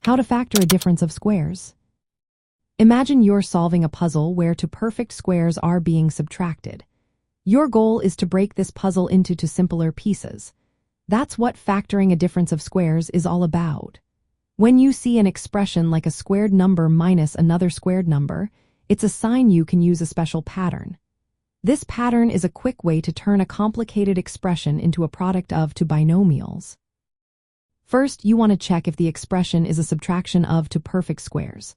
How to factor a difference of squares. Imagine you're solving a puzzle where two perfect squares are being subtracted. Your goal is to break this puzzle into two simpler pieces. That's what factoring a difference of squares is all about. When you see an expression like a squared number minus another squared number, it's a sign you can use a special pattern. This pattern is a quick way to turn a complicated expression into a product of two binomials. First, you want to check if the expression is a subtraction of two perfect squares.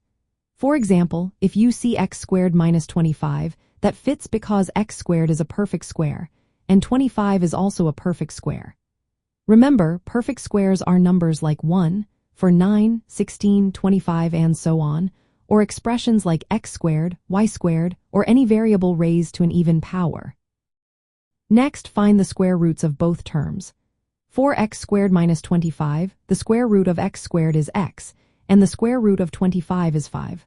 For example, if you see x squared minus 25, that fits because x squared is a perfect square, and 25 is also a perfect square. Remember, perfect squares are numbers like 1, for 9, 16, 25, and so on, or expressions like x squared, y squared, or any variable raised to an even power. Next, find the square roots of both terms. For x squared minus 25, the square root of x squared is x, and the square root of 25 is 5.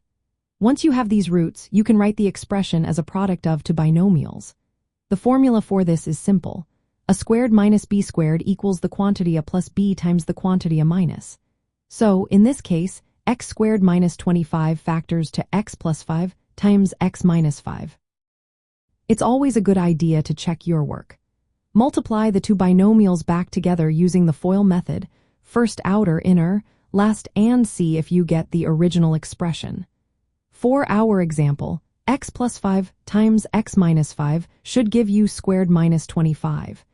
Once you have these roots, you can write the expression as a product of two binomials. The formula for this is simple. A squared minus b squared equals the quantity a plus b times the quantity a minus. So, in this case, x squared minus 25 factors to x plus 5 times x minus 5. It's always a good idea to check your work. Multiply the two binomials back together using the FOIL method, first outer, inner, last, and see if you get the original expression. For our example, x plus 5 times x minus 5 should give you squared minus 25.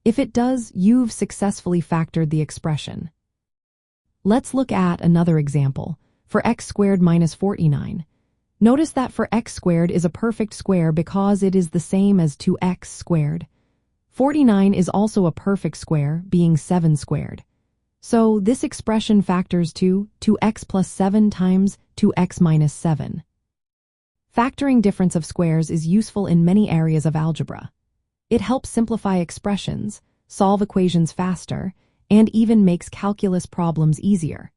If it does, you've successfully factored the expression. Let's look at another example, for x squared minus 49. Notice that for x squared is a perfect square because it is the same as 2x squared. 49 is also a perfect square, being 7 squared. So this expression factors to 2x plus 7 times 2x minus 7. Factoring difference of squares is useful in many areas of algebra. It helps simplify expressions, solve equations faster, and even makes calculus problems easier.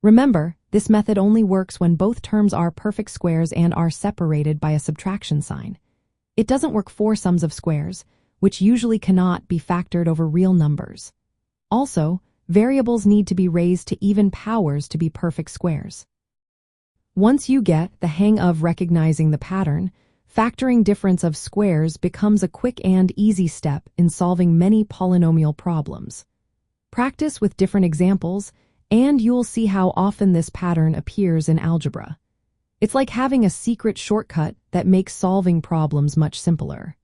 Remember, this method only works when both terms are perfect squares and are separated by a subtraction sign. It doesn't work for sums of squares, which usually cannot be factored over real numbers. Also, variables need to be raised to even powers to be perfect squares. Once you get the hang of recognizing the pattern, factoring difference of squares becomes a quick and easy step in solving many polynomial problems. Practice with different examples, and you'll see how often this pattern appears in algebra. It's like having a secret shortcut that makes solving problems much simpler.